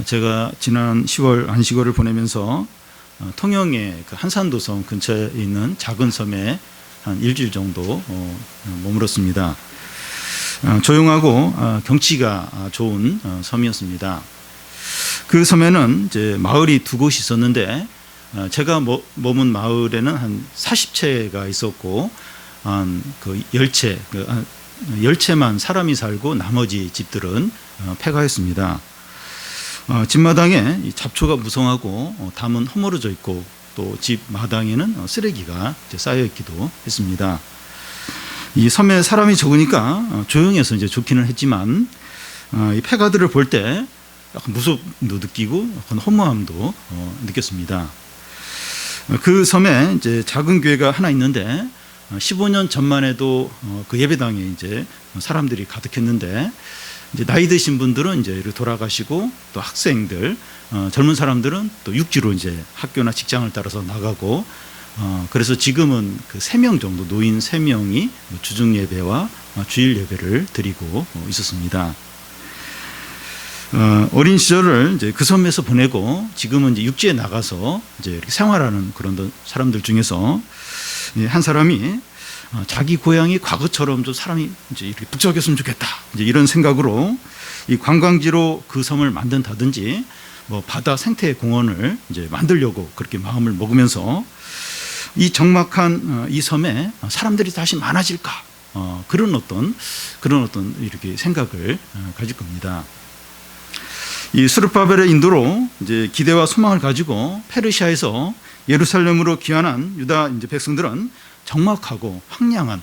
제가 지난 10월 안식월을 보내면서 통영의 그 한산도섬 근처에 있는 작은 섬에 한 일주일 정도 머물었습니다. 조용하고 경치가 좋은 섬이었습니다. 그 섬에는 이제 마을이 두 곳이 있었는데 제가 머문 마을에는 한 40채가 있었고 한 그 10채만 사람이 살고 나머지 집들은 폐가였습니다. 집마당에 잡초가 무성하고 담은 허물어져 있고 또 집 마당에는 쓰레기가 쌓여 있기도 했습니다. 이 섬에 사람이 적으니까 조용해서 이제 좋기는 했지만 이 폐가들을 볼 때 약간 무섭도 느끼고 약간 허무함도 느꼈습니다. 그 섬에 이제 작은 교회가 하나 있는데 15년 전만 해도 그 예배당에 이제 사람들이 가득했는데 이제 나이 드신 분들은 이제 돌아가시고 또 학생들, 젊은 사람들은 또 육지로 이제 학교나 직장을 따라서 나가고 그래서 지금은 그 3명 정도 노인 3명이 주중 예배와 주일 예배를 드리고 있었습니다. 어린 시절을 이제 그 섬에서 보내고 지금은 이제 육지에 나가서 이제 이렇게 생활하는 그런 사람들 중에서 한 사람이 자기 고향이 과거처럼 좀 사람이 이제 이렇게 북적였으면 좋겠다. 이제 이런 생각으로 이 관광지로 그 섬을 만든다든지 뭐 바다 생태 공원을 이제 만들려고 그렇게 마음을 먹으면서 이 적막한 이 섬에 사람들이 다시 많아질까? 그런 어떤 이렇게 생각을 가질 겁니다. 이 스룹바벨의 인도로 이제 기대와 소망을 가지고 페르시아에서 예루살렘으로 귀환한 유다 이제 백성들은 적막하고 황량한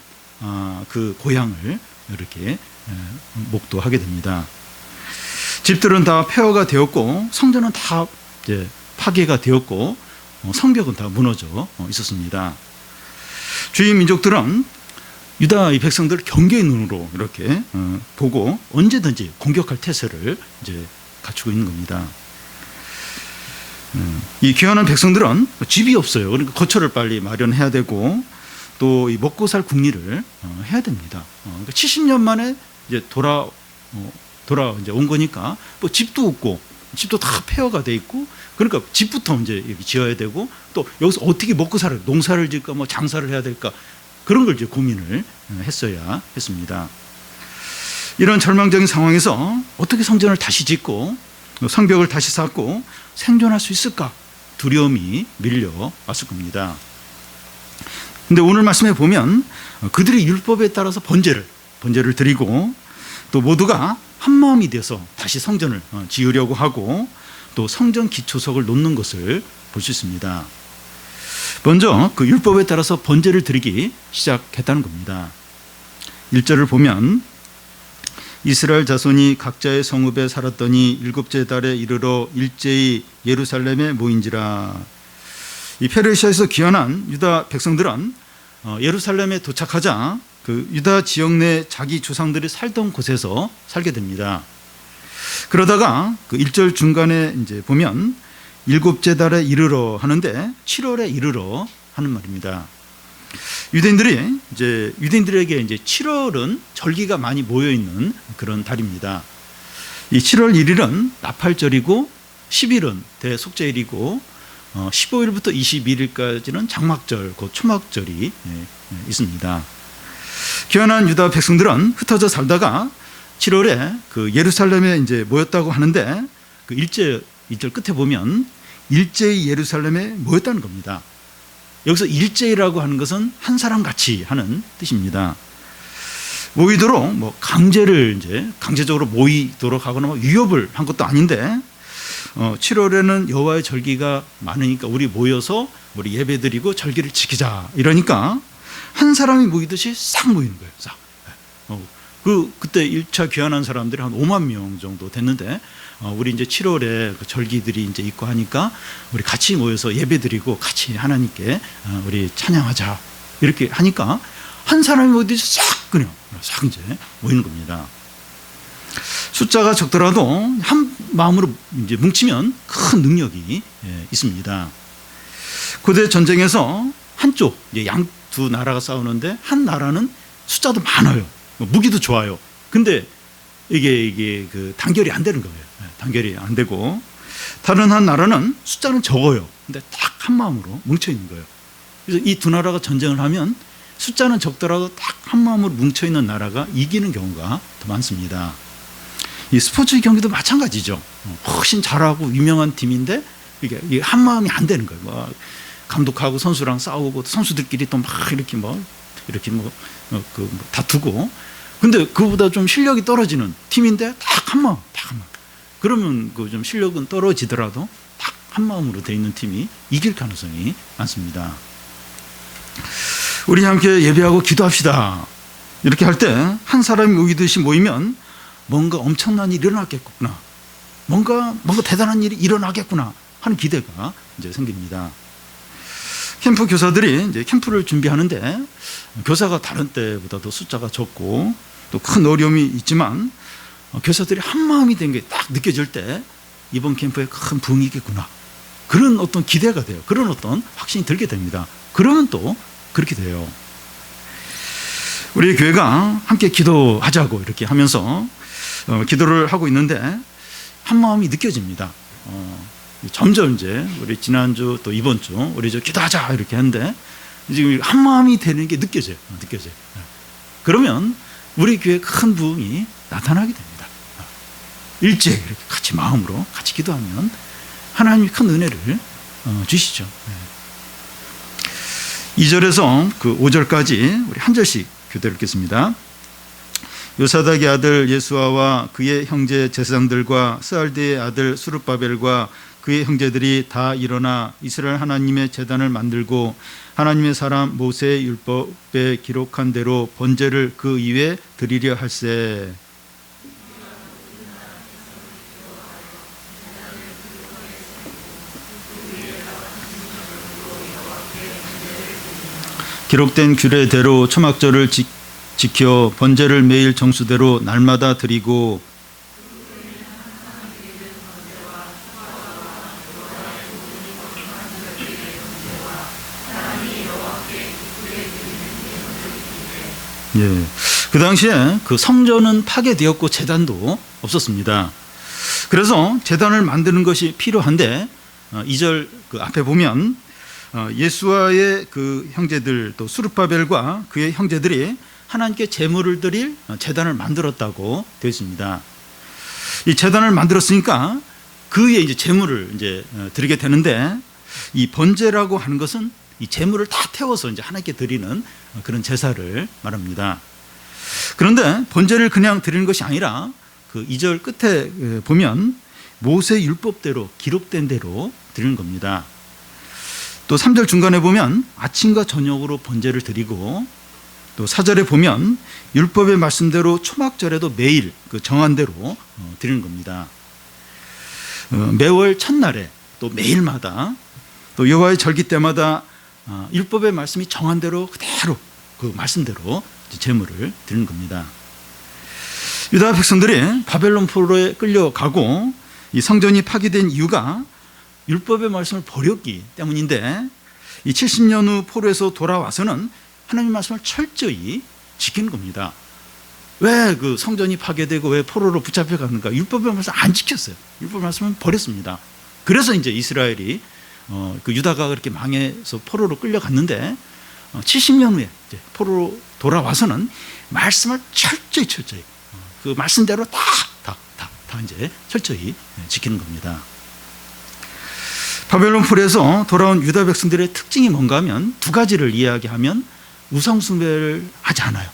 그 고향을 이렇게 목도하게 됩니다. 집들은 다 폐허가 되었고 성전은 다 이제 파괴가 되었고 성벽은 다 무너져 있었습니다. 주위 민족들은 유다 이 백성들을 경계의 눈으로 이렇게 보고 언제든지 공격할 태세를 이제 갖추고 있는 겁니다. 이 귀환한 백성들은 집이 없어요. 그러니까 거처를 빨리 마련해야 되고 또 이 먹고 살 궁리를 해야 됩니다. 그러니까 70년 만에 이제 돌아 이제 온 거니까 뭐 집도 없고 집도 다 폐허가 돼 있고 그러니까 집부터 이제 이렇게 지어야 되고 또 여기서 어떻게 먹고 살아요? 농사를 지을까 뭐 장사를 해야 될까 그런 걸 이제 고민을 했어야 했습니다. 이런 절망적인 상황에서 어떻게 성전을 다시 짓고 성벽을 다시 쌓고 생존할 수 있을까 두려움이 밀려왔을 겁니다. 근데 오늘 말씀에 보면 그들이 율법에 따라서 번제를 드리고 또 모두가 한 마음이 되어서 다시 성전을 지으려고 하고 또 성전 기초석을 놓는 것을 볼 수 있습니다. 먼저 그 율법에 따라서 번제를 드리기 시작했다는 겁니다. 1절을 보면 이스라엘 자손이 각자의 성읍에 살았더니 7째 달에 이르러 일제히 예루살렘에 모인지라. 이 페르시아에서 귀환한 유다 백성들은 예루살렘에 도착하자 그 유다 지역 내 자기 조상들이 살던 곳에서 살게 됩니다. 그러다가 그 1절 중간에 이제 보면 7째 달에 이르러 하는데 7월에 이르러 하는 말입니다. 유대인들에게 이제 7월은 절기가 많이 모여 있는 그런 달입니다. 이 7월 1일은 나팔절이고 10일은 대속죄일이고 15일부터 21일까지는 장막절, 곧 초막절이 있습니다. 귀환한 유다 백성들은 흩어져 살다가 7월에 그 예루살렘에 이제 모였다고 하는데 그 2절 끝에 보면 일제히 예루살렘에 모였다는 겁니다. 여기서 일제이라고 하는 것은 한 사람 같이 하는 뜻입니다. 모이도록 뭐 강제적으로 모이도록 하거나 뭐 유협을 한 것도 아닌데 7월에는 여호와의 절기가 많으니까 우리 모여서 우리 예배드리고 절기를 지키자 이러니까 한 사람이 모이듯이 싹 모이는 거예요. 싹. 그때 1차 귀환한 사람들이 한 5만 명 정도 됐는데 우리 이제 7월에 그 절기들이 이제 있고 하니까 우리 같이 모여서 예배드리고 같이 하나님께 우리 찬양하자 이렇게 하니까 한 사람이 모이듯이 싹 이제 모이는 겁니다. 숫자가 적더라도 한 마음으로 이제 뭉치면 큰 능력이 있습니다. 고대 전쟁에서 한쪽 두 나라가 싸우는데 한 나라는 숫자도 많아요. 무기도 좋아요. 근데 이게 그 단결이 안 되는 거예요. 단결이 안 되고, 다른 한 나라는 숫자는 적어요. 근데 딱 한 마음으로 뭉쳐 있는 거예요. 그래서 이 두 나라가 전쟁을 하면 숫자는 적더라도 딱 한 마음으로 뭉쳐 있는 나라가 이기는 경우가 더 많습니다. 이 스포츠 경기도 마찬가지죠. 훨씬 잘하고 유명한 팀인데 이게 한 마음이 안 되는 거예요. 막 감독하고 선수랑 싸우고 선수들끼리 또 막 이렇게 다투고. 근데 그보다 좀 실력이 떨어지는 팀인데 딱 한 마음. 그러면 그 좀 실력은 떨어지더라도 딱 한 마음으로 돼 있는 팀이 이길 가능성이 많습니다. 우리 함께 예배하고 기도합시다. 이렇게 할 때 한 사람이 모이듯이 모이면 뭔가 엄청난 일이 일어나겠구나, 뭔가 대단한 일이 일어나겠구나 하는 기대가 이제 생깁니다. 캠프 교사들이 이제 캠프를 준비하는데 교사가 다른 때보다도 숫자가 적고 또 큰 어려움이 있지만 교사들이 한 마음이 된 게 딱 느껴질 때 이번 캠프에 큰 부흥이 있겠구나, 그런 어떤 기대가 돼요. 그런 어떤 확신이 들게 됩니다. 그러면 또 그렇게 돼요. 우리 교회가 함께 기도하자고 이렇게 하면서 기도를 하고 있는데 한 마음이 느껴집니다. 점점 이제 우리 지난주 또 이번 주 우리 기도하자 이렇게 했는데 지금 한 마음이 되는 게 느껴져요. 그러면 우리 교회에 큰 부흥이 나타나게 됩니다. 일제히 이렇게 같이 마음으로 같이 기도하면 하나님이 큰 은혜를 주시죠. 2절에서 그 5절까지 우리 한 절씩 교대를 읽겠습니다. 요사닥의 아들 예수아와 그의 형제 제사장들과 스알디의 아들 수룹바벨과 그의 형제들이 다 일어나 이스라엘 하나님의 제단을 만들고 하나님의 사람 모세의 율법에 기록한 대로 번제를 그 위에 드리려 할세. 기록된 규례대로 초막절을 지켜 번제를 매일 정수대로 날마다 드리고 그 당시에 그 성전은 파괴되었고 제단도 없었습니다. 그래서 제단을 만드는 것이 필요한데 2절 그 앞에 보면 예수아의 그 형제들 또 수룹바벨과 그의 형제들이 하나님께 제물을 드릴 제단을 만들었다고 되어 있습니다. 이 제단을 만들었으니까 그 위에 이제 제물을 이제 드리게 되는데 이 번제라고 하는 것은 이 제물을 다 태워서 이제 하나님께 드리는 그런 제사를 말합니다. 그런데 번제를 그냥 드리는 것이 아니라 그 2절 끝에 보면 모세 율법대로 기록된 대로 드리는 겁니다. 또 3절 중간에 보면 아침과 저녁으로 번제를 드리고 또 4절에 보면 율법의 말씀대로 초막절에도 매일 그 정한 대로 드리는 겁니다. 매월 첫날에 또 매일마다 또 여호와의 절기 때마다 율법의 말씀이 정한 대로 그대로 그 말씀대로 제물을 드리는 겁니다. 유다 백성들이 바벨론 포로에 끌려가고 이 성전이 파괴된 이유가 율법의 말씀을 버렸기 때문인데 이 70년 후 포로에서 돌아와서는 하나님의 말씀을 철저히 지키는 겁니다. 왜 그 성전이 파괴되고 왜 포로로 붙잡혀가는가? 율법의 말씀을 안 지켰어요. 율법의 말씀은 버렸습니다. 그래서 이제 이스라엘이 그 유다가 그렇게 망해서 포로로 끌려갔는데 70년 후에 이제 포로로 돌아와서는 말씀을 철저히 그 말씀대로 다 이제 철저히 지키는 겁니다. 바벨론 포로에서 돌아온 유다 백성들의 특징이 뭔가 하면 두 가지를 이야기하면 우상 숭배를 하지 않아요.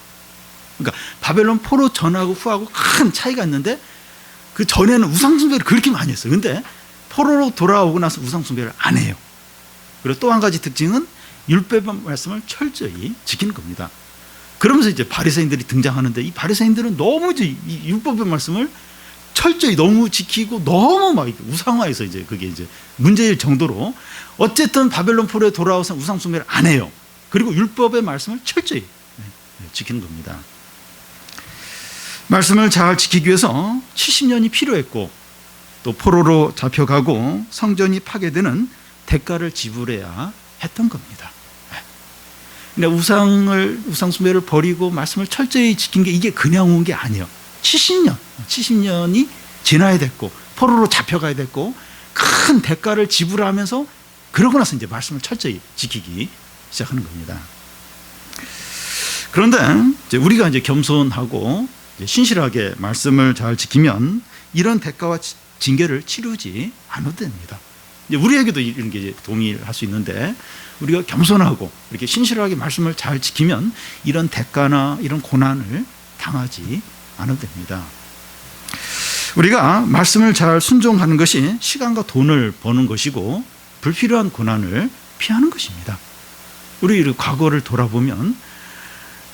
그러니까 바벨론 포로 전하고 후하고 큰 차이가 있는데 그 전에는 우상 숭배를 그렇게 많이 했어요. 근데 포로로 돌아오고 나서 우상 숭배를 안 해요. 그리고 또 한 가지 특징은 율법의 말씀을 철저히 지키는 겁니다. 그러면서 이제 바리새인들이 등장하는데 이 바리새인들은 너무 이 율법의 말씀을 철저히 너무 지키고 너무 막 우상화해서 이제 그게 이제 문제일 정도로 어쨌든 바벨론 포로에 돌아와서 우상 숭배를 안 해요. 그리고 율법의 말씀을 철저히 지키는 겁니다. 말씀을 잘 지키기 위해서 70년이 필요했고 또 포로로 잡혀가고 성전이 파괴되는 대가를 지불해야 했던 겁니다. 그러니까 우상 숭배를 버리고 말씀을 철저히 지킨 게 이게 그냥 온 게 아니에요. 70년이 지나야 됐고 포로로 잡혀가야 됐고 큰 대가를 지불하면서 그러고 나서 이제 말씀을 철저히 지키기 시작하는 겁니다. 그런데 이제 우리가 이제 겸손하고 이제 신실하게 말씀을 잘 지키면 이런 대가와 징계를 치르지 않아도 됩니다. 이제 우리에게도 이런 게 동의할 수 있는데 우리가 겸손하고 이렇게 신실하게 말씀을 잘 지키면 이런 대가나 이런 고난을 당하지 않아도 됩니다. 우리가 말씀을 잘 순종하는 것이 시간과 돈을 버는 것이고 불필요한 고난을 피하는 것입니다. 우리 과거를 돌아보면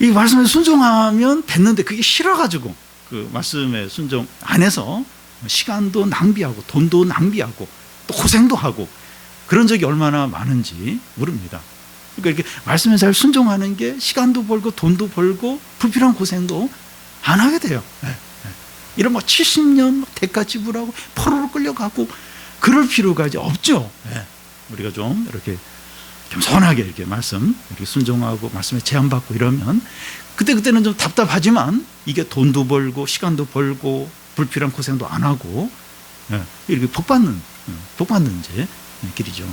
이 말씀에 순종하면 됐는데 그게 싫어가지고 그 말씀에 순종 안 해서 시간도 낭비하고 돈도 낭비하고 또 고생도 하고 그런 적이 얼마나 많은지 모릅니다. 그러니까 이렇게 말씀에 잘 순종하는 게 시간도 벌고 돈도 벌고 불필요한 고생도 안 하게 돼요. 이런 70년 대가 지불하고 포로로 끌려가고 그럴 필요가 이제 없죠. 우리가 좀 이렇게 겸손하게 이렇게 말씀 이렇게 순종하고 말씀에 제한받고 이러면 그때는 좀 답답하지만 이게 돈도 벌고 시간도 벌고 불필요한 고생도 안 하고 이렇게 복받는 이제 길이죠.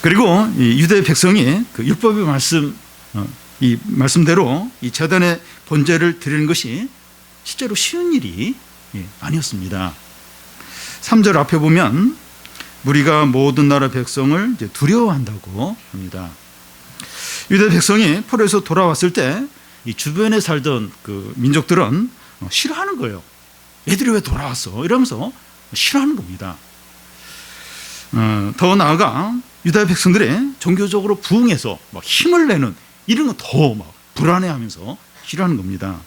그리고 이 유대 백성이 그 율법의 말씀 이 말씀대로 이 제단의 번제를 드리는 것이 실제로 쉬운 일이 아니었습니다. 3절 앞에 보면 무리가 모든 나라 백성을 이제 두려워한다고 합니다. 유대 백성이 포로에서 돌아왔을 때 이 주변에 살던 그 민족들은 싫어하는 거예요. 애들이 왜 돌아왔어? 이러면서 싫어하는 겁니다. 더 나아가 유다 백성들이 종교적으로 부흥해서 막 힘을 내는 이런 거 더 막 불안해하면서 싫어하는 겁니다.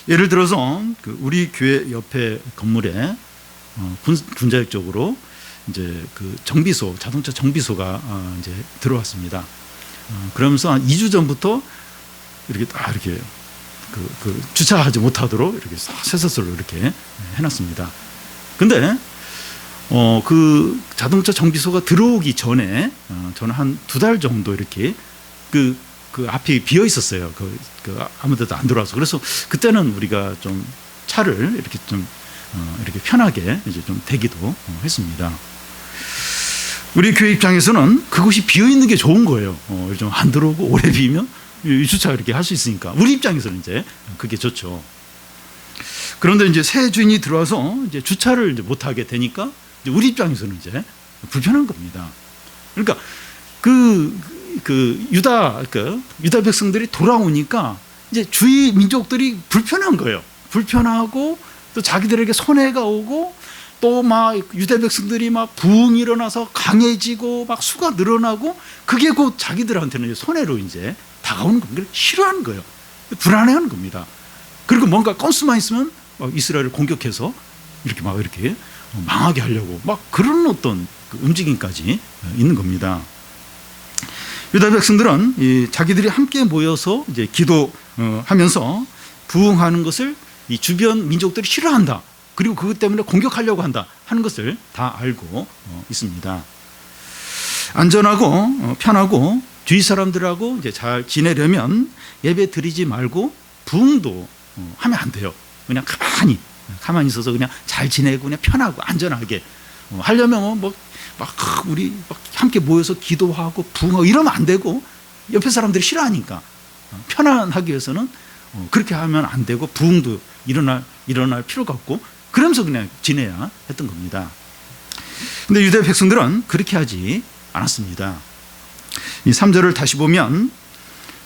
예를 들어서 그 우리 교회 옆에 건물에 군자역 쪽으로 이제 그 정비소 자동차 정비소가 이제 들어왔습니다. 그러면서 한 2주 전부터 이렇게 딱 이렇게 그 주차하지 못하도록 이렇게 쇠사슬로 이렇게 해놨습니다. 근데 그 자동차 정비소가 들어오기 전에 저는 한 2달 정도 이렇게 그 앞이 비어 있었어요. 그 아무데도 안 들어와서. 그래서 그때는 우리가 좀 차를 이렇게 좀 이렇게 편하게 이제 좀 대기도 했습니다. 우리 교회 입장에서는 그곳이 비어 있는 게 좋은 거예요. 좀 안 들어오고 오래 비면 주차 이렇게 할 수 있으니까 우리 입장에서는 이제 그게 좋죠. 그런데 이제 새 주인이 들어와서 이제 주차를 이제 못 하게 되니까 이제 우리 입장에서는 이제 불편한 겁니다. 그러니까 유다 백성들이 돌아오니까 이제 주위 민족들이 불편한 거예요. 불편하고 또 자기들에게 손해가 오고 또 막 유대 백성들이 막 부흥이 일어나서 강해지고 막 수가 늘어나고 그게 곧 자기들한테는 손해로 이제 다가오는 겁니다. 싫어하는 거예요. 불안해하는 겁니다. 그리고 뭔가 건수만 있으면 이스라엘을 공격해서 이렇게 막 이렇게 망하게 하려고 막 그런 어떤 움직임까지 있는 겁니다. 유다 백성들은 자기들이 함께 모여서 이제 기도하면서 부흥하는 것을 이 주변 민족들이 싫어한다. 그리고 그것 때문에 공격하려고 한다 하는 것을 다 알고 있습니다. 안전하고 편하고 주위 사람들하고 이제 잘 지내려면 예배 드리지 말고 부흥도 하면 안 돼요. 그냥 가만히 있어서 그냥 잘 지내고 그냥 편하고 안전하게 하려면 우리 함께 모여서 기도하고 부흥하고 이러면 안 되고 옆에 사람들이 싫어하니까 편안하기 위해서는 그렇게 하면 안 되고 부흥도 일어날 필요가 없고 그러면서 그냥 지내야 했던 겁니다. 근데 유대 백성들은 그렇게 하지 않았습니다. 이 3절을 다시 보면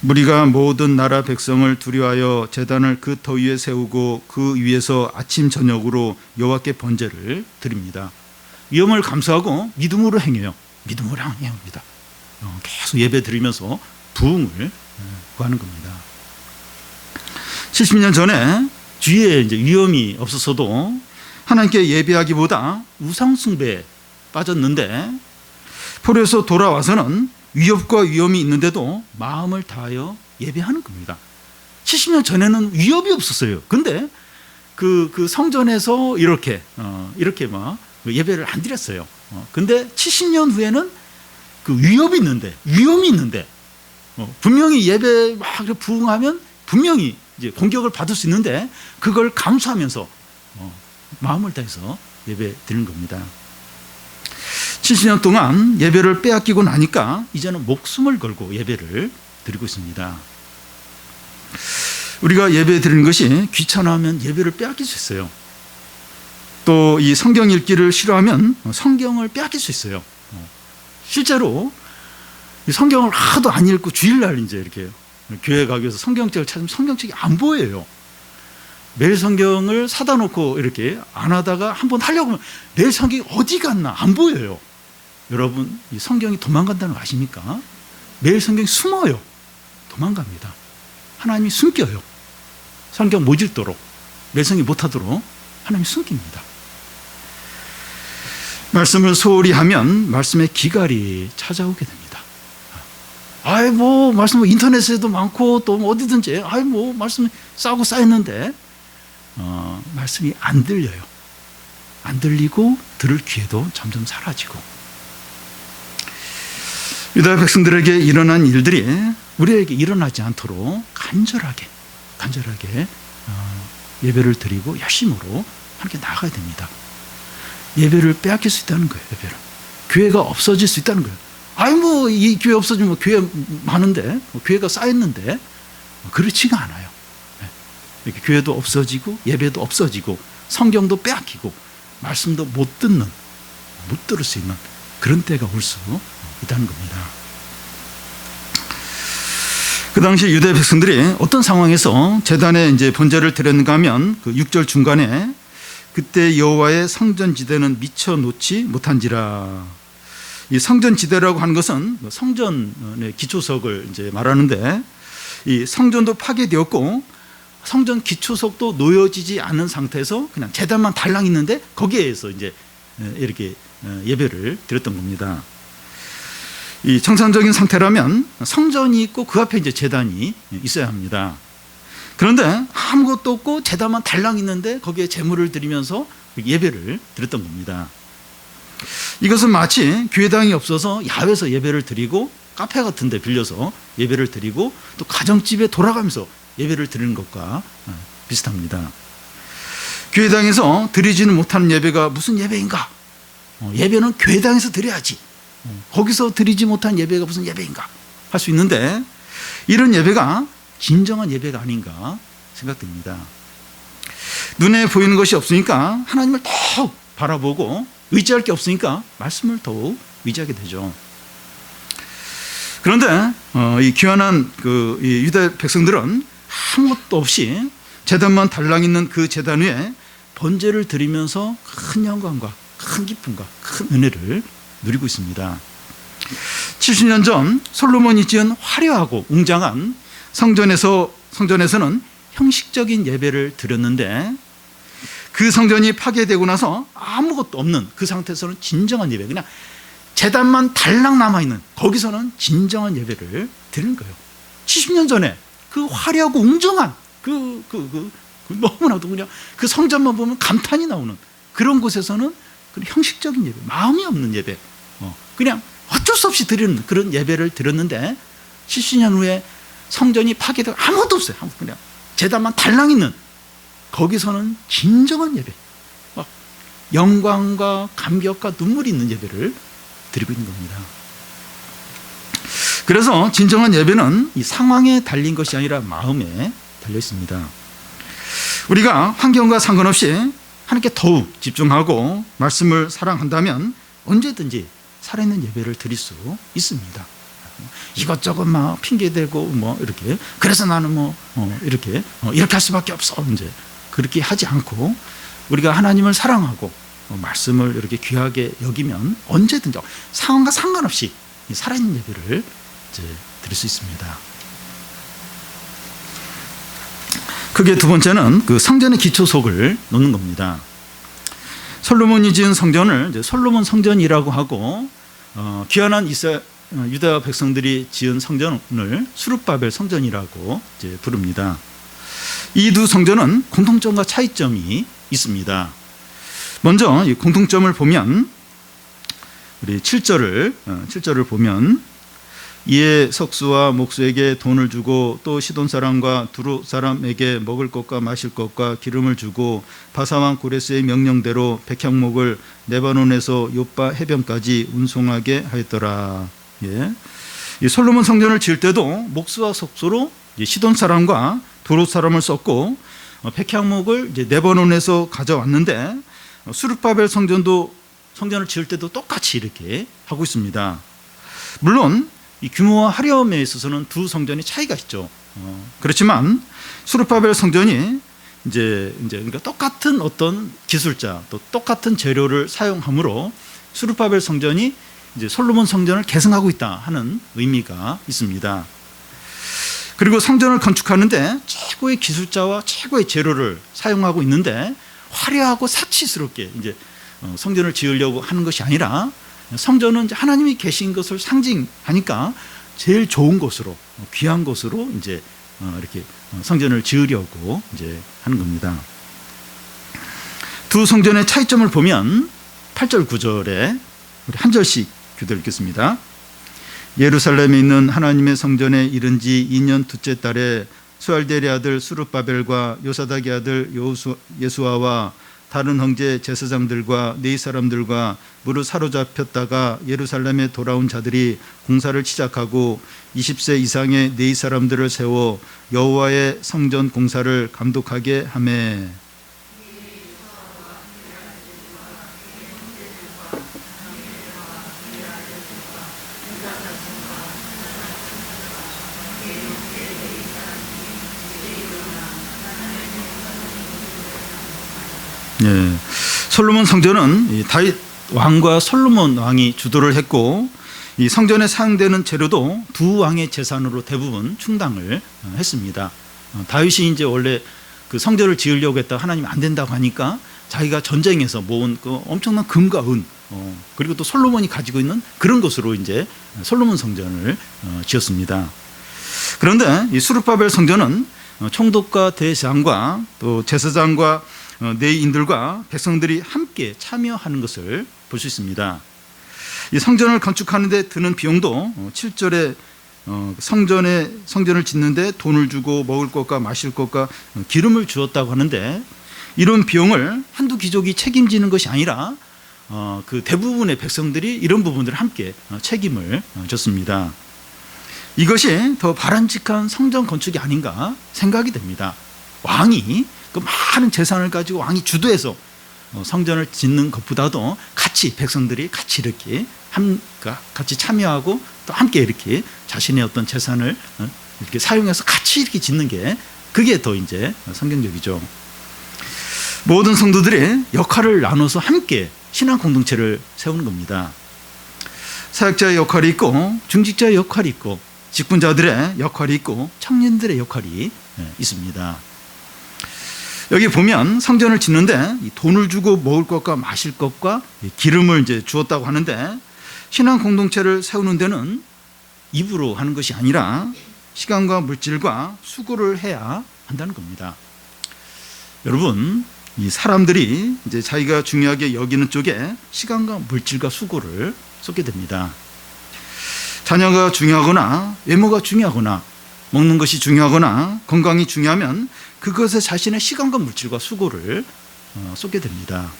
무리가 모든 나라 백성을 두려워하여 제단을 그 터 위에 세우고 그 위에서 아침 저녁으로 여호와께 번제를 드립니다. 위험을 감수하고 믿음으로 행해요. 믿음으로 행합니다. 계속 예배 드리면서 부흥을 구하는 겁니다. 70년 전에 주위에 이제 위험이 없었어도 하나님께 예배하기보다 우상숭배에 빠졌는데 포로에서 돌아와서는 위협과 위험이 있는데도 마음을 다하여 예배하는 겁니다. 70년 전에는 위협이 없었어요. 근데 그 성전에서 이렇게 막 예배를 안 드렸어요. 근데 70년 후에는 그 위협이 있는데 위험이 있는데 분명히 예배 막 부흥하면 분명히 이제 공격을 받을 수 있는데 그걸 감수하면서 마음을 다해서 예배 드리는 겁니다. 70년 동안 예배를 빼앗기고 나니까 이제는 목숨을 걸고 예배를 드리고 있습니다. 우리가 예배 드리는 것이 귀찮아하면 예배를 빼앗길 수 있어요. 또 이 성경 읽기를 싫어하면 성경을 빼앗길 수 있어요. 실제로 성경을 하도 안 읽고 주일날 이제 이렇게 교회 가기 위해서 성경책을 찾으면 성경책이 안 보여요. 매일 성경을 사다 놓고 이렇게 안 하다가 한번 하려고 하면 매일 성경이 어디 갔나 안 보여요. 여러분, 이 성경이 도망간다는 거 아십니까? 매일 성경이 숨어요. 도망갑니다. 하나님이 숨겨요. 성경 못 읽도록, 매일 성경 못하도록 하나님이 숨깁니다. 말씀을 소홀히 하면 말씀의 기갈이 찾아오게 됩니다. 말씀 인터넷에도 많고 또 어디든지 말씀이 싸고 쌓였는데 말씀이 안 들려요. 안 들리고 들을 기회도 점점 사라지고. 유다 백성들에게 일어난 일들이 우리에게 일어나지 않도록 간절하게 예배를 드리고 열심으로 함께 나아가야 됩니다. 예배를 빼앗길 수 있다는 거예요. 예배를. 교회가 없어질 수 있다는 거예요. 이 교회 없어지면 교회 많은데, 교회가 쌓였는데, 그렇지가 않아요. 이렇게 교회도 없어지고, 예배도 없어지고, 성경도 빼앗기고, 말씀도 못 들을 수 있는 그런 때가 올 수 있다는 겁니다. 그 당시 유대 백성들이 어떤 상황에서 제단에 이제 번제를 드렸는가 하면 그 6절 중간에 그때 여호와의 성전지대는 미쳐 놓지 못한지라. 이 성전지대라고 하는 것은 성전의 기초석을 이제 말하는데, 이 성전도 파괴되었고 성전 기초석도 놓여지지 않은 상태에서 그냥 제단만 달랑 있는데 거기에서 이제 이렇게 예배를 드렸던 겁니다. 이 정상적인 상태라면 성전이 있고 그 앞에 이제 제단이 있어야 합니다. 그런데 아무것도 없고 제단만 달랑 있는데 거기에 제물을 드리면서 예배를 드렸던 겁니다. 이것은 마치 교회당이 없어서 야외에서 예배를 드리고 카페 같은 데 빌려서 예배를 드리고 또 가정집에 돌아가면서 예배를 드리는 것과 비슷합니다. 교회당에서 드리지는 못하는 예배가 무슨 예배인가? 예배는 교회당에서 드려야지. 거기서 드리지 못한 예배가 무슨 예배인가? 할 수 있는데 이런 예배가 진정한 예배가 아닌가 생각됩니다. 눈에 보이는 것이 없으니까 하나님을 더욱 바라보고 의지할 게 없으니까 말씀을 더욱 의지하게 되죠. 그런데 이 귀환한 이 유대 백성들은 아무것도 없이 제단만 달랑 있는 그 제단 위에 번제를 드리면서 큰 영광과 큰 기쁨과 큰 은혜를 누리고 있습니다. 70년 전 솔로몬이 지은 화려하고 웅장한 성전에서는 형식적인 예배를 드렸는데 그 성전이 파괴되고 나서 아무것도 없는 그 상태에서는 진정한 예배, 그냥 제단만 달랑 남아있는 거기서는 예배를 드리는 거예요. 70년 전에 그 화려하고 웅장한 너무나도 그냥 그 성전만 보면 감탄이 나오는 그런 곳에서는 그런 형식적인 예배, 마음이 없는 예배, 그냥 어쩔 수 없이 드리는 그런 예배를 드렸는데 70년 후에 성전이 파괴되고 아무것도 없어요. 그냥 제단만 달랑 있는 거기서는 진정한 예배, 영광과 감격과 눈물이 있는 예배를 드리고 있는 겁니다. 그래서 진정한 예배는 이 상황에 달린 것이 아니라 마음에 달려 있습니다. 우리가 환경과 상관없이 하나님께 더욱 집중하고 말씀을 사랑한다면 언제든지 살아있는 예배를 드릴 수 있습니다. 이것저것 막 핑계대고 이렇게 그래서 나는 이렇게 할 수밖에 없어 이제 그렇게 하지 않고 우리가 하나님을 사랑하고 말씀을 이렇게 귀하게 여기면 언제든지 상황과 상관없이 살아있는 예배를 이제 드릴 수 있습니다. 그게 두 번째는 그 성전의 기초석을 놓는 겁니다. 솔로몬이 지은 성전을 이제 솔로몬 성전이라고 하고 귀환한 유다 백성들이 지은 성전을 수룹바벨 성전이라고 이제 부릅니다. 이 두 성전은 공통점과 차이점이 있습니다. 먼저 이 공통점을 보면 우리 7절을 보면 이에 석수와 목수에게 돈을 주고 또 시돈 사람과 두루 사람에게 먹을 것과 마실 것과 기름을 주고 바사왕 고레스의 명령대로 백향목을 레바논에서 욥바 해변까지 운송하게 하였더라. 예. 이 솔로몬 성전을 지을 때도 목수와 석수로 시돈 사람과 두루 사람을 썼고 백향목을 이제 레바논에서 가져왔는데 수르바벨 성전을 지을 때도 똑같이 이렇게 하고 있습니다. 물론 이 규모와 화려함에 있어서는 두 성전이 차이가 있죠. 그렇지만 수르바벨 성전이 이제 그러니까 똑같은 어떤 기술자 또 똑같은 재료를 사용함으로 수르바벨 성전이 이제 솔로몬 성전을 계승하고 있다 하는 의미가 있습니다. 그리고 성전을 건축하는데 최고의 기술자와 최고의 재료를 사용하고 있는데 화려하고 사치스럽게 이제 성전을 지으려고 하는 것이 아니라 성전은 이제 하나님이 계신 것을 상징하니까 제일 좋은 곳으로 귀한 곳으로 이제 이렇게 성전을 지으려고 이제 하는 겁니다. 두 성전의 차이점을 보면 8절 9절에 우리 한 절씩 교대를 읽겠습니다. 예루살렘에 있는 하나님의 성전에 이른 지 2년 둘째 달에 수알델의 아들 수르바벨과 요사닥의 아들 예수아와 다른 형제 제사장들과 네이 사람들과 무릇 사로잡혔다가 예루살렘에 돌아온 자들이 공사를 시작하고 20세 이상의 네이 사람들을 세워 여호와의 성전 공사를 감독하게 하매 예, 솔로몬 성전은 다윗 왕과 솔로몬 왕이 주도를 했고 이 성전에 사용되는 재료도 두 왕의 재산으로 대부분 충당을 했습니다. 다윗이 이제 원래 그 성전을 지으려고 했다 하나님 안 된다고 하니까 자기가 전쟁에서 모은 그 엄청난 금과 은 그리고 또 솔로몬이 가지고 있는 그런 것으로 이제 솔로몬 성전을 지었습니다. 그런데 이 수르바벨 성전은 총독과 대제사장과 또 제사장과 네인들과 백성들이 함께 참여하는 것을 볼 수 있습니다. 이 성전을 건축하는 데 드는 비용도 7절에 성전을 짓는데 돈을 주고 먹을 것과 마실 것과 기름을 주었다고 하는데 이런 비용을 한두 귀족이 책임지는 것이 아니라 그 대부분의 백성들이 이런 부분들을 함께 책임을 졌습니다. 이것이 더 바람직한 성전 건축이 아닌가 생각이 됩니다. 왕이 그 많은 재산을 가지고 왕이 주도해서 성전을 짓는 것보다도 같이 백성들이 같이 이렇게 같이 참여하고 또 함께 이렇게 자신의 어떤 재산을 이렇게 사용해서 같이 이렇게 짓는 게 그게 더 이제 성경적이죠. 모든 성도들의 역할을 나눠서 함께 신앙 공동체를 세우는 겁니다. 사역자의 역할이 있고 중직자의 역할이 있고 직분자들의 역할이 있고 청년들의 역할이 있습니다. 여기 보면 성전을 짓는데 돈을 주고 먹을 것과 마실 것과 기름을 이제 주었다고 하는데 신앙 공동체를 세우는 데는 입으로 하는 것이 아니라 시간과 물질과 수고를 해야 한다는 겁니다. 여러분, 이 사람들이 이제 자기가 중요하게 여기는 쪽에 시간과 물질과 수고를 쏟게 됩니다. 자녀가 중요하거나 외모가 중요하거나 먹는 것이 중요하거나 건강이 중요하면 그것에 자신의 시간과 물질과 수고를 쏟게 됩니다.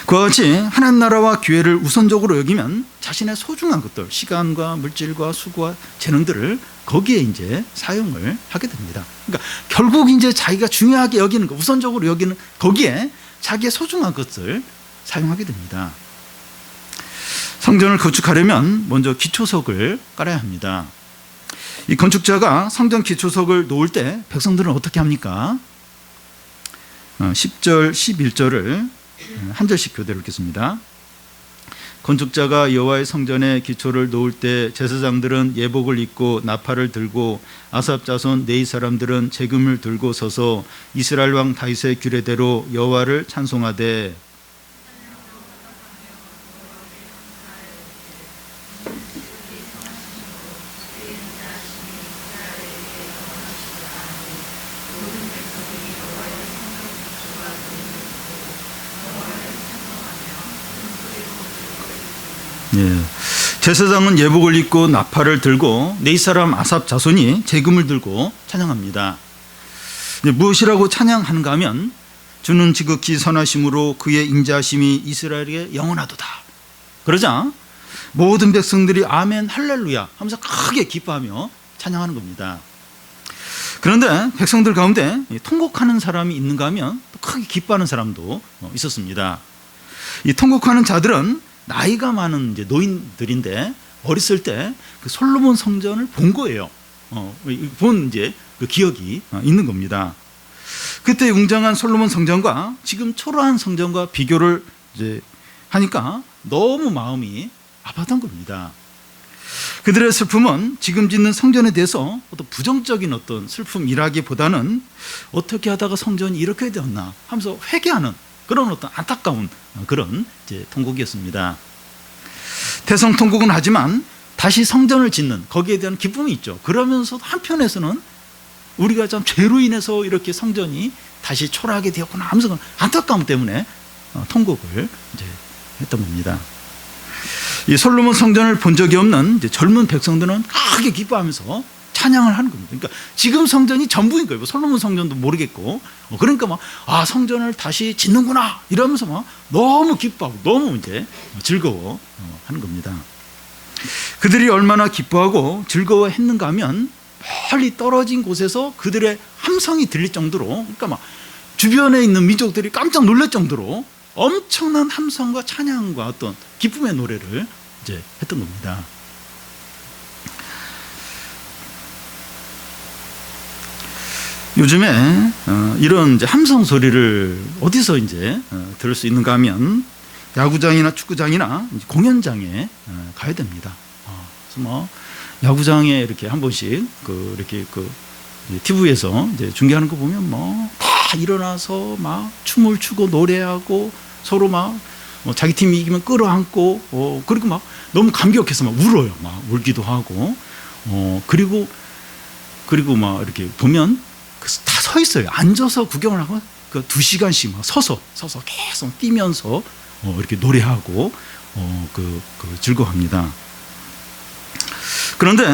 그와 같이 하나님 나라와 교회를 우선적으로 여기면 자신의 소중한 것들, 시간과 물질과 수고와 재능들을 거기에 이제 사용을 하게 됩니다. 그러니까 결국 이제 자기가 중요하게 여기는 것, 우선적으로 여기는 거기에 자기의 소중한 것을 사용하게 됩니다. 성전을 건축하려면 먼저 기초석을 깔아야 합니다. 이 건축자가 성전 기초석을 놓을 때 백성들은 어떻게 합니까? 10절, 11절을 한 절씩 교대로 읽겠습니다. 건축자가 여호와의 성전에 기초를 놓을 때 제사장들은 예복을 입고 나팔을 들고 아삽 자손 네이 사람들은 재금을 들고 서서 이스라엘 왕 다윗의 규례대로 여호와를 찬송하되 제사장은 예복을 입고 나팔을 들고 네 사람 아삽 자손이 제금을 들고 찬양합니다. 무엇이라고 찬양하는가 하면 주는 지극히 선하심으로 그의 인자하심이 이스라엘에게 영원하도다. 그러자 모든 백성들이 아멘 할렐루야 하면서 크게 기뻐하며 찬양하는 겁니다. 그런데 백성들 가운데 통곡하는 사람이 있는가 하면 또 크게 기뻐하는 사람도 있었습니다. 이 통곡하는 자들은 나이가 많은 이제 노인들인데 어렸을 때 그 솔로몬 성전을 본 거예요. 본 이제 그 기억이 있는 겁니다. 그때 웅장한 솔로몬 성전과 지금 초라한 성전과 비교를 이제 하니까 너무 마음이 아팠던 겁니다. 그들의 슬픔은 지금 짓는 성전에 대해서 어떤 부정적인 어떤 슬픔이라기보다는 어떻게 하다가 성전이 이렇게 되었나 하면서 회개하는 그런 어떤 안타까운 그런 이제 통곡이었습니다. 대성통곡은 하지만 다시 성전을 짓는 거기에 대한 기쁨이 있죠. 그러면서 한편에서는 우리가 참 죄로 인해서 이렇게 성전이 다시 초라하게 되었구나 하면서 안타까움 때문에 통곡을 이제 했던 겁니다. 이 솔로몬 성전을 본 적이 없는 이제 젊은 백성들은 크게 기뻐하면서 찬양을 하는 겁니다. 그러니까 지금 성전이 전부인 거예요. 솔로몬 성전도 모르겠고 그러니까 막 성전을 다시 짓는구나 이러면서 막 너무 기뻐하고 너무 이제 즐거워 하는 겁니다. 그들이 얼마나 기뻐하고 즐거워했는가 하면 멀리 떨어진 곳에서 그들의 함성이 들릴 정도로 그러니까 막 주변에 있는 민족들이 깜짝 놀랄 정도로 엄청난 함성과 찬양과 어떤 기쁨의 노래를 이제 했던 겁니다. 요즘에 이런 이제 함성 소리를 어디서 이제 들을 수 있는가 하면 야구장이나 축구장이나 공연장에 가야 됩니다. 그래서 뭐 야구장에 이렇게 한 번씩 이렇게 TV에서 이제 중계하는 거 보면 뭐 다 일어나서 막 춤을 추고 노래하고 서로 막 자기 팀이 이기면 끌어안고 그리고 막 너무 감격해서 막 울어요. 막 울기도 하고 그리고 막 이렇게 보면 다 서 있어요. 앉아서 구경을 하고 그 2시간씩 막 서서 계속 뛰면서 이렇게 노래하고 즐거워합니다. 그런데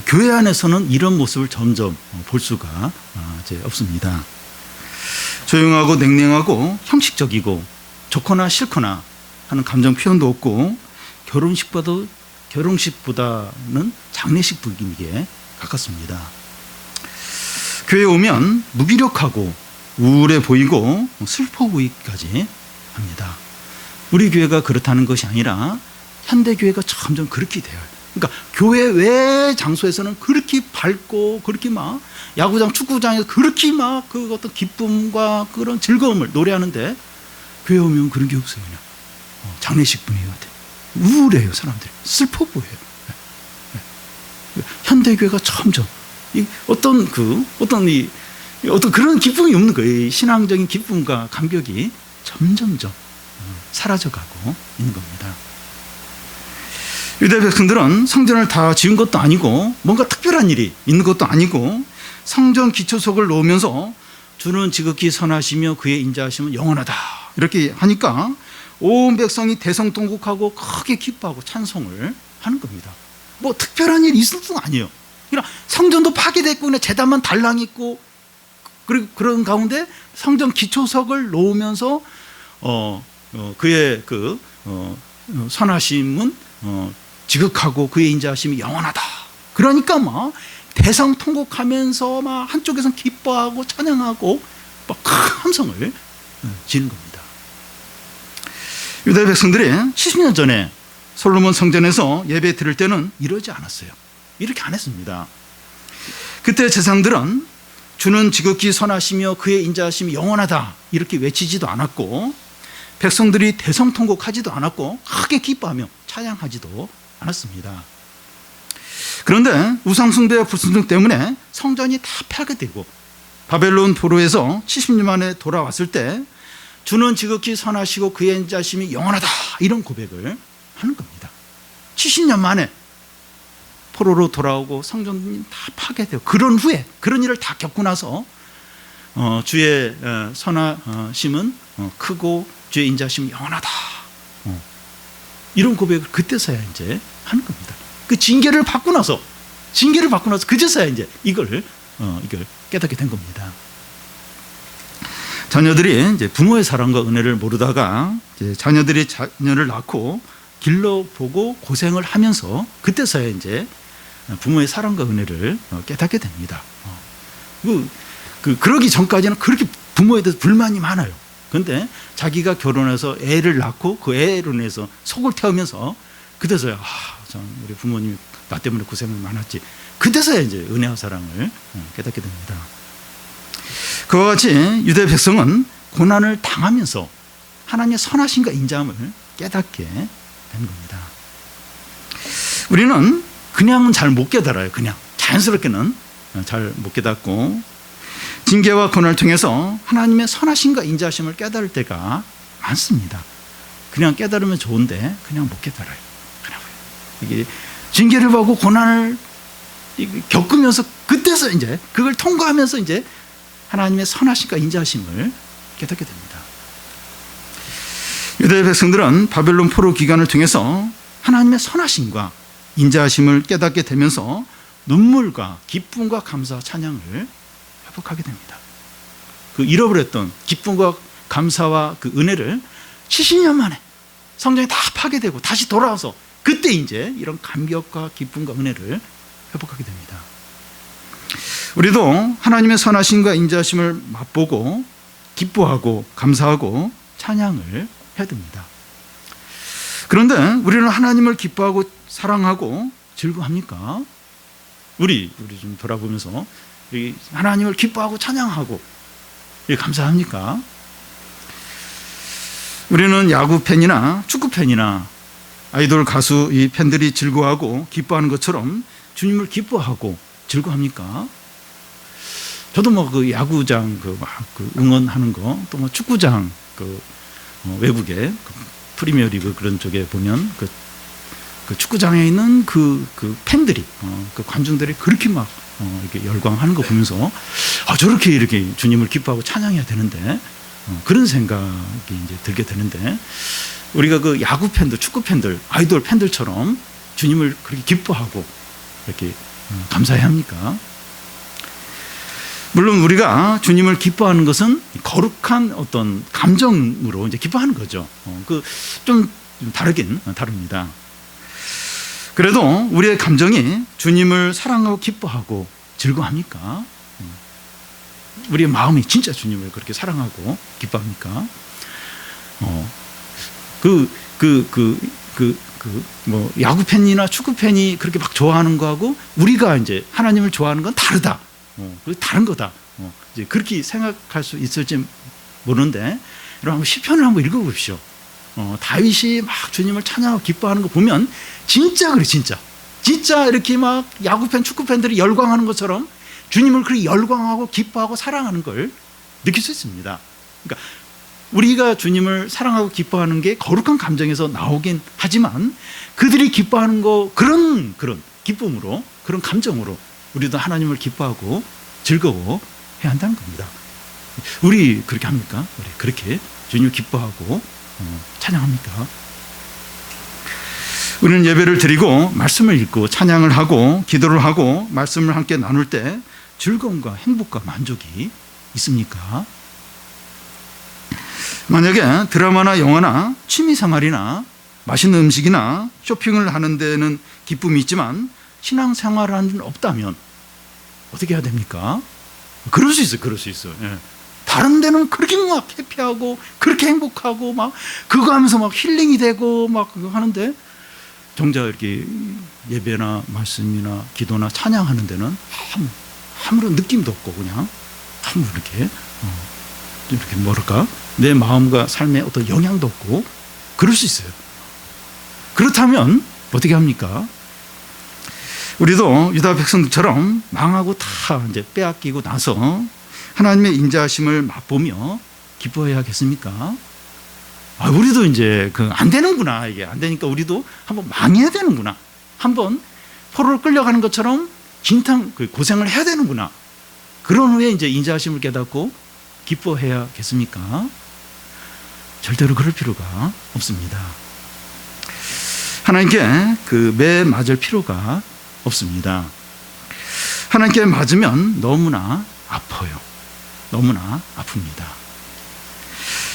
교회 안에서는 이런 모습을 점점 볼 수가 이제 없습니다. 조용하고 냉랭하고 형식적이고 좋거나 싫거나 하는 감정 표현도 없고 결혼식보다는 장례식 분위기에 가깝습니다. 교회에 오면 무기력하고 우울해 보이고 슬퍼 보이기까지 합니다. 우리 교회가 그렇다는 것이 아니라 현대 교회가 점점 그렇게 돼요. 그러니까 교회 외 장소에서는 그렇게 밝고 그렇게 막 야구장, 축구장에서 그렇게 막 그 어떤 기쁨과 그런 즐거움을 노래하는데 교회 오면 그런 게 없어요. 그냥 장례식 분위기 같아요. 우울해요. 사람들이 슬퍼 보여요. 현대 교회가 점점 어떤 그런 기쁨이 없는 거예요. 신앙적인 기쁨과 감격이 점점점 사라져가고 있는 겁니다. 유대 백성들은 성전을 다 지은 것도 아니고 뭔가 특별한 일이 있는 것도 아니고 성전 기초석을 놓으면서 주는 지극히 선하시며 그의 인자하심은 영원하다 이렇게 하니까 온 백성이 대성통곡하고 크게 기뻐하고 찬송을 하는 겁니다. 뭐 특별한 일이 있을 건 아니에요. 그냥 성전도 파괴됐고 그냥 제단만 달랑 있고 그리고 그런 가운데 성전 기초석을 놓으면서 그의 선하심은 지극하고 그의 인자하심이 영원하다. 그러니까 막 대성통곡하면서 막 한쪽에서는 기뻐하고 찬양하고 막 큰 함성을 지는 겁니다. 유대 백성들이 70년 전에 솔로몬 성전에서 예배 드릴 때는 이러지 않았어요. 이렇게 안 했습니다. 그때 제사장들은 주는 지극히 선하시며 그의 인자하심이 영원하다 이렇게 외치지도 않았고 백성들이 대성통곡하지도 않았고 크게 기뻐하며 찬양하지도 않았습니다. 그런데 우상숭배와 불순종 때문에 성전이 다 파괴되고 바벨론 포로에서 70년 만에 돌아왔을 때 주는 지극히 선하시고 그의 인자하심이 영원하다 이런 고백을 하는 겁니다. 70년 만에 포로로 돌아오고 성전이 다 파괴되고 그런 후에 그런 일을 다 겪고 나서 주의 선하심은 크고 주의 인자하심이 영원하다 이런 고백을 그때서야 이제 하는 겁니다. 그 징계를 받고 나서 그제서야 이제 이걸 깨닫게 된 겁니다. 자녀들이 이제 부모의 사랑과 은혜를 모르다가 이제 자녀들이 자녀를 낳고 길러보고 고생을 하면서 그때서야 이제 부모의 사랑과 은혜를 깨닫게 됩니다. 그러기 전까지는 그렇게 부모에 대해서 불만이 많아요. 그런데 자기가 결혼해서 애를 낳고 그 애로 인해서 속을 태우면서 그때서야 참 우리 부모님이 나 때문에 고생이 많았지. 그때서야 이제 은혜와 사랑을 깨닫게 됩니다. 그와 같이 유대 백성은 고난을 당하면서 하나님의 선하심과 인자함을 깨닫게 된 겁니다. 우리는 그냥 잘 못 깨달아요. 그냥 자연스럽게는 잘 못 깨닫고 징계와 고난을 통해서 하나님의 선하심과 인자하심을 깨달을 때가 많습니다. 그냥 깨달으면 좋은데 그냥 못 깨달아요. 그냥 이게 징계를 받고 고난을 겪으면서 그때서 이제 그걸 통과하면서 이제 하나님의 선하심과 인자하심을 깨닫게 됩니다. 유대 백성들은 바벨론 포로 기간을 통해서 하나님의 선하심과 인자하심을 깨닫게 되면서 눈물과 기쁨과 감사와 찬양을 회복하게 됩니다. 그 잃어버렸던 기쁨과 감사와 그 은혜를 70년 만에 성전이 다 파괴되고 다시 돌아와서 그때 이제 이런 감격과 기쁨과 은혜를 회복하게 됩니다. 우리도 하나님의 선하심과 인자하심을 맛보고 기뻐하고 감사하고 찬양을 해야 됩니다. 그런데 우리는 하나님을 기뻐하고 사랑하고 즐거워합니까? 우리 좀 돌아보면서 하나님을 기뻐하고 찬양하고 감사합니까? 우리는 야구 팬이나 축구 팬이나 아이돌 가수 이 팬들이 즐거워하고 기뻐하는 것처럼 주님을 기뻐하고 즐거워합니까? 저도 뭐 그 야구장 그 응원하는 거, 또 뭐 축구장 외국에 프리미어리그 그런 쪽에 보면 그 축구장에 있는 그 팬들이 그 관중들이 그렇게 막 이렇게 열광하는 거 보면서 저렇게 이렇게 주님을 기뻐하고 찬양해야 되는데 그런 생각이 이제 들게 되는데 우리가 그 야구 팬들, 축구 팬들, 아이돌 팬들처럼 주님을 그렇게 기뻐하고 이렇게 감사해야 합니까? 물론 우리가 주님을 기뻐하는 것은 거룩한 어떤 감정으로 이제 기뻐하는 거죠. 좀 다르긴 다릅니다. 그래도 우리의 감정이 주님을 사랑하고 기뻐하고 즐거워합니까? 우리의 마음이 진짜 주님을 그렇게 사랑하고 기뻐합니까? 뭐 야구 팬이나 축구 팬이 그렇게 막 좋아하는 거하고 우리가 이제 하나님을 좋아하는 건 다르다. 다른 거다. 이제 그렇게 생각할 수 있을지 모르는데 여러분 시편을 한번 읽어보십시오. 다윗이 막 주님을 찬양하고 기뻐하는 거 보면 진짜 그래 진짜 이렇게 막 야구팬 축구팬들이 열광하는 것처럼 주님을 그렇게 열광하고 기뻐하고 사랑하는 걸 느낄 수 있습니다. 그러니까 우리가 주님을 사랑하고 기뻐하는 게 거룩한 감정에서 나오긴 하지만 그들이 기뻐하는 거 그런 기쁨으로 그런 감정으로 우리도 하나님을 기뻐하고 즐거워해야 한다는 겁니다. 우리 그렇게 합니까? 우리 그렇게 주님을 기뻐하고 찬양합니까? 우리는 예배를 드리고 말씀을 읽고 찬양을 하고 기도를 하고 말씀을 함께 나눌 때 즐거움과 행복과 만족이 있습니까? 만약에 드라마나 영화나 취미생활이나 맛있는 음식이나 쇼핑을 하는 데는 기쁨이 있지만 신앙생활을 하는 데는 없다면 어떻게 해야 됩니까? 그럴 수 있어요. 예. 다른 데는 그렇게 막 해피하고 그렇게 행복하고 막 그거 하면서 막 힐링이 되고 막 그거 하는데 정작 이렇게 예배나 말씀이나 기도나 찬양하는 데는 아무런 느낌도 없고 그냥 아무 이렇게 뭐랄까 내 마음과 삶에 어떤 영향도 없고 그럴 수 있어요. 그렇다면 어떻게 합니까? 우리도 유다 백성들처럼 망하고 다 이제 빼앗기고 나서 하나님의 인자하심을 맛보며 기뻐해야겠습니까? 우리도 이제 안 되는구나 이게 안 되니까 우리도 한번 망해야 되는구나. 한번 포로를 끌려가는 것처럼 진탕 고생을 해야 되는구나. 그런 후에 이제 인자하심을 깨닫고 기뻐해야겠습니까? 절대로 그럴 필요가 없습니다. 하나님께 그 매 맞을 필요가 없습니다. 하나님께 맞으면 너무나 아파요. 너무나 아픕니다.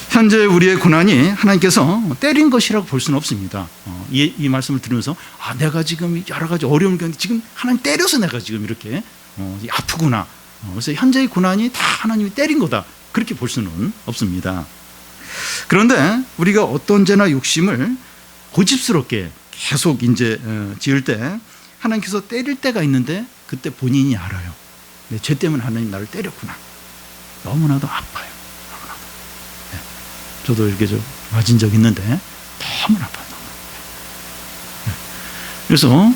현재 우리의 고난이 하나님께서 때린 것이라고 볼 수는 없습니다. 이 말씀을 들으면서 내가 지금 여러 가지 어려움을 겪는데 지금 하나님 때려서 내가 지금 이렇게 아프구나. 그래서 현재의 고난이 다 하나님이 때린 거다. 그렇게 볼 수는 없습니다. 그런데 우리가 어떤 죄나 욕심을 고집스럽게 계속 이제 지을 때 하나님께서 때릴 때가 있는데 그때 본인이 알아요. 내 죄 때문에 하나님 나를 때렸구나. 너무나도 아파요. 너무나도. 네. 저도 이렇게 좀 맞은 적 있는데 너무나 아파요. 네. 그래서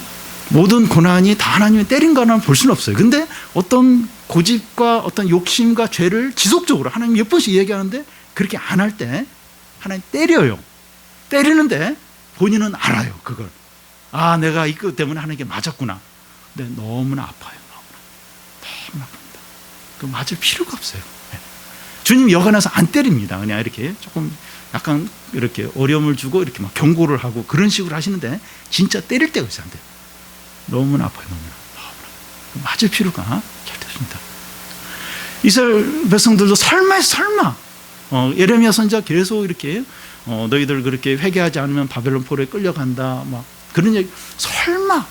모든 고난이 다 하나님이 때린 거는 볼 수는 없어요. 근데 어떤 고집과 어떤 욕심과 죄를 지속적으로 하나님 몇 번씩 얘기하는데 그렇게 안 할 때 하나님 때려요. 때리는데 본인은 알아요. 그걸. 내가 이것 때문에 하나님께 맞았구나. 근데 너무나 아파요. 너무나 아픕니다. 그 맞을 필요가 없어요. 네. 주님 여간해서 안 때립니다. 그냥 이렇게 조금 약간 이렇게 어려움을 주고 이렇게 막 경고를 하고 그런 식으로 하시는데 진짜 때릴 때가 있어요. 안 돼요. 너무나 아파요. 너무나. 맞을 필요가 절대 없습니다. 이스라엘 백성들도 설마 예레미야 선지자 계속 이렇게 너희들 그렇게 회개하지 않으면 바벨론 포로에 끌려간다 막 그런 얘기. 설마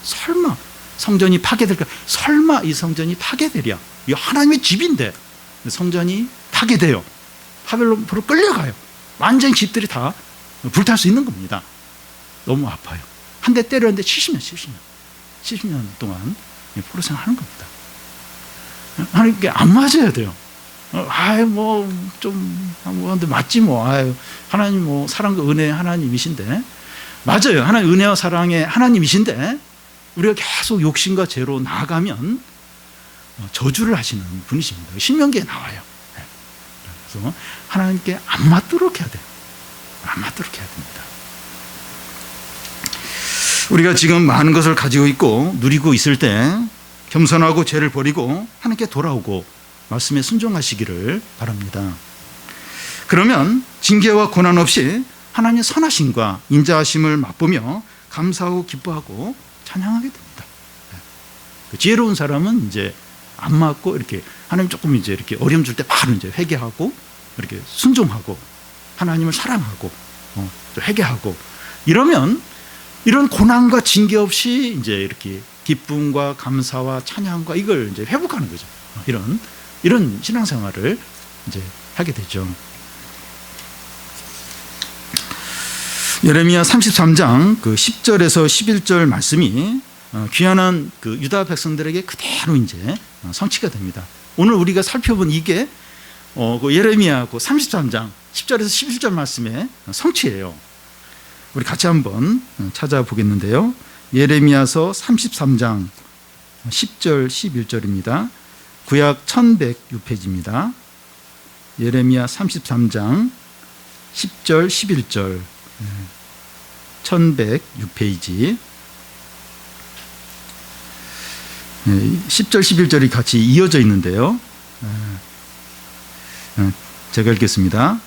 성전이 파괴될까? 설마 이 성전이 파괴되랴? 이 하나님의 집인데 성전이 파괴돼요. 바벨론 포로 끌려가요. 완전히 집들이 다 불탈 수 있는 겁니다. 너무 아파요. 한 대 때렸는데 70년 동안 포로 생활하는 겁니다. 하나님께 안 맞아야 돼요. 근데 맞지 뭐. 하나님 사랑과 은혜의 하나님이신데. 맞아요. 하나님 은혜와 사랑의 하나님이신데, 우리가 계속 욕심과 죄로 나아가면 저주를 하시는 분이십니다. 신명기에 나와요. 그래서 하나님께 안 맞도록 해야 돼요. 안 맞도록 해야 됩니다. 우리가 지금 많은 것을 가지고 있고 누리고 있을 때 겸손하고 죄를 버리고 하나님께 돌아오고 말씀에 순종하시기를 바랍니다. 그러면 징계와 고난 없이 하나님의 선하심과 인자하심을 맛보며 감사하고 기뻐하고 찬양하게 됩니다. 지혜로운 사람은 이제 안 맞고 이렇게 하나님 조금 이제 이렇게 어려움 줄 때 바로 이제 회개하고 이렇게 순종하고 하나님을 사랑하고 회개하고 이러면 이런 고난과 징계 없이 이제 이렇게 기쁨과 감사와 찬양과 이걸 이제 회복하는 거죠. 이런 신앙생활을 이제 하게 되죠. 예레미야 33장 그 10절에서 11절 말씀이 귀환한 그 유다 백성들에게 그대로 이제 성취가 됩니다. 오늘 우리가 살펴본 이게 그 예레미야 그 33장 10절에서 11절 말씀의 성취예요. 우리 같이 한번 찾아보겠는데요. 예레미야서 33장 10절 11절입니다. 구약 1106페이지입니다. 예레미야 33장 10절 11절 1106페이지 10절 11절이 같이 이어져 있는데요. 제가 읽겠습니다.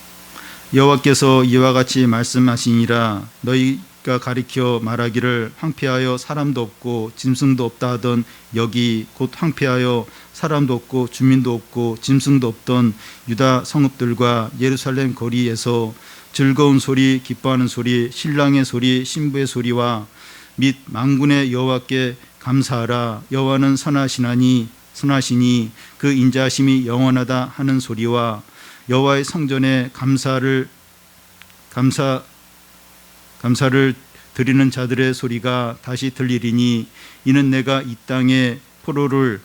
여호와께서 이와 같이 말씀하시니라. 너희가 가리켜 말하기를 황폐하여 사람도 없고 짐승도 없다 하던 여기 곧 황폐하여 사람도 없고 주민도 없고 짐승도 없던 유다 성읍들과 예루살렘 거리에서 즐거운 소리, 기뻐하는 소리, 신랑의 소리, 신부의 소리와 및 만군의 여호와께 감사하라. 여호와는 선하시니 그 인자하심이 영원하다 하는 소리와 여호와의 성전에 감사를 드리는 자들의 소리가 다시 들리리니 이는 내가 이 땅에 포로를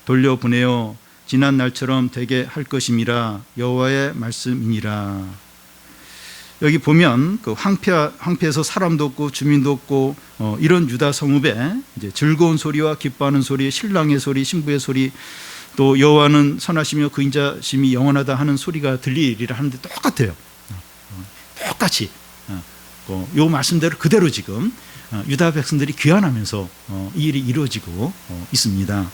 돌려보내어 지난 날처럼 되게 할 것임이라. 여호와의 말씀이니라. 여기 보면 그 황폐해서 사람도 없고 주민도 없고 이런 유다 성읍에 이제 즐거운 소리와 기뻐하는 소리, 신랑의 소리, 신부의 소리, 또 여호와는 선하시며 그 인자심이 영원하다 하는 소리가 들리리라 하는데 똑같아요. 똑같이 요 말씀대로 그대로 지금 유다 백성들이 귀환하면서 이 일이 이루어지고 있습니다.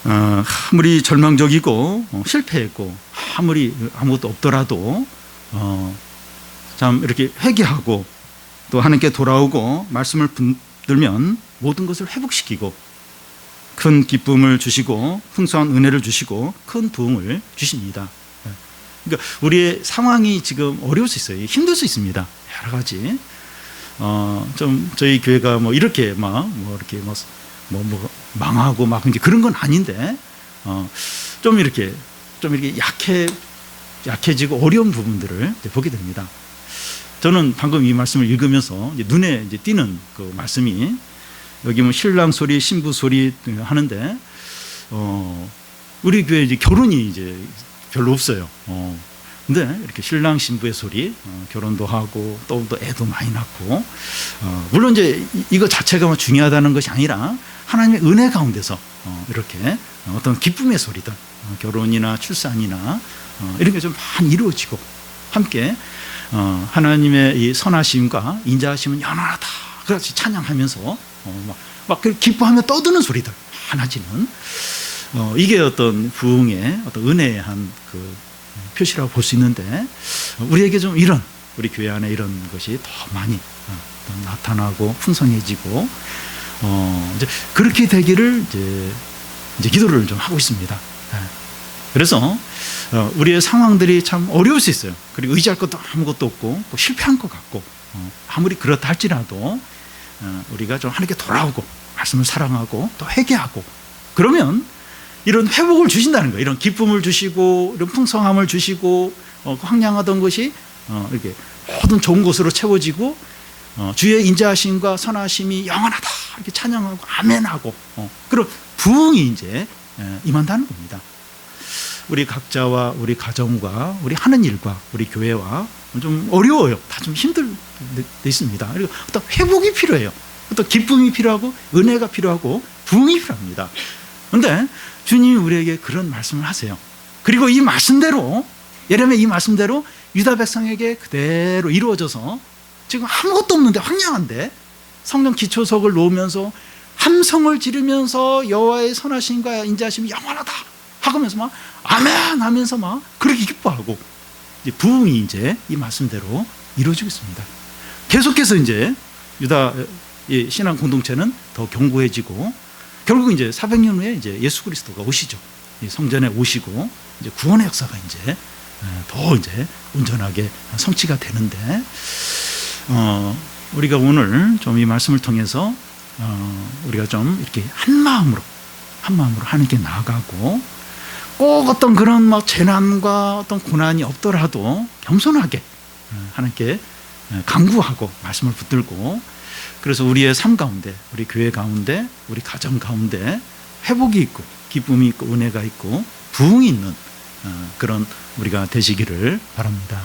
아무리 절망적이고 실패했고 아무리 아무것도 없더라도 참 이렇게 회개하고 또 하나님께 돌아오고 말씀을 붙들면 모든 것을 회복시키고 큰 기쁨을 주시고 풍성한 은혜를 주시고 큰 부흥을 주십니다. 그러니까 우리의 상황이 지금 어려울 수 있어요. 힘들 수 있습니다. 여러 가지. 좀 저희 교회가 뭐 이렇게 이렇게 망하고 막 이제 그런 건 아닌데 좀 이렇게 약해지고 어려운 부분들을 보게 됩니다. 저는 방금 이 말씀을 읽으면서 이제 눈에 이제 띄는 그 말씀이 여기 뭐 신랑 소리, 신부 소리 하는데 우리 교회 이제 결혼이 이제 별로 없어요. 근데 이렇게 신랑 신부의 소리, 결혼도 하고 또 애도 많이 낳고 물론 이제 이거 자체가 뭐 중요하다는 것이 아니라 하나님의 은혜 가운데서 이렇게 어떤 기쁨의 소리들, 결혼이나 출산이나 이런 게 좀 많이 이루어지고 함께 하나님의 이 선하심과 인자하심은 연하다 그렇게 찬양하면서 막 기뻐하며 떠드는 소리들 많아지는 이게 어떤 부흥의 어떤 은혜의 한 그 표시라고 볼 수 있는데 우리에게 좀 이런 우리 교회 안에 이런 것이 더 많이 나타나고 풍성해지고 이제 그렇게 되기를 이제 기도를 좀 하고 있습니다. 그래서 우리의 상황들이 참 어려울 수 있어요. 그리고 의지할 것도 아무것도 없고 또 실패한 것 같고 아무리 그렇다 할지라도 우리가 좀 하나님께 돌아오고 말씀을 사랑하고 또 회개하고 그러면 이런 회복을 주신다는 거예요. 이런 기쁨을 주시고 이런 풍성함을 주시고 황량하던 것이 이렇게 모든 좋은 것으로 채워지고 주의 인자하심과 선하심이 영원하다 이렇게 찬양하고 아멘하고 그런 부흥이 이제 임한다는 겁니다. 우리 각자와 우리 가정과 우리 하는 일과 우리 교회와 좀 어려워요. 다 좀 힘들 때 있습니다. 그리고 어떤 회복이 필요해요. 어떤 기쁨이 필요하고 은혜가 필요하고 부흥이 필요합니다. 그런데 주님이 우리에게 그런 말씀을 하세요. 그리고 이 말씀대로 예레미야 이 말씀대로 유다 백성에게 그대로 이루어져서 지금 아무것도 없는데 황량한데 성령 기초석을 놓으면서 함성을 지르면서 여호와의 선하심과 인자하심이 영원하다 하면서 막 아멘 하면서 막 그렇게 기뻐하고 이제 부흥이 이제 이 말씀대로 이루어지고 있습니다. 계속해서 이제 유다의 신앙 공동체는 더 견고해지고 결국 이제 400년 후에 이제 예수 그리스도가 오시죠. 성전에 오시고 이제 구원의 역사가 이제 더 이제 온전하게 성취가 되는데 우리가 오늘 좀 이 말씀을 통해서 우리가 좀 이렇게 한 마음으로 하나님께 나아가고 꼭 어떤 그런 막 재난과 어떤 고난이 없더라도 겸손하게 하나님께 간구하고 말씀을 붙들고 그래서 우리의 삶 가운데 우리 교회 가운데 우리 가정 가운데 회복이 있고 기쁨이 있고 은혜가 있고 부흥이 있는 그런 우리가 되시기를 바랍니다.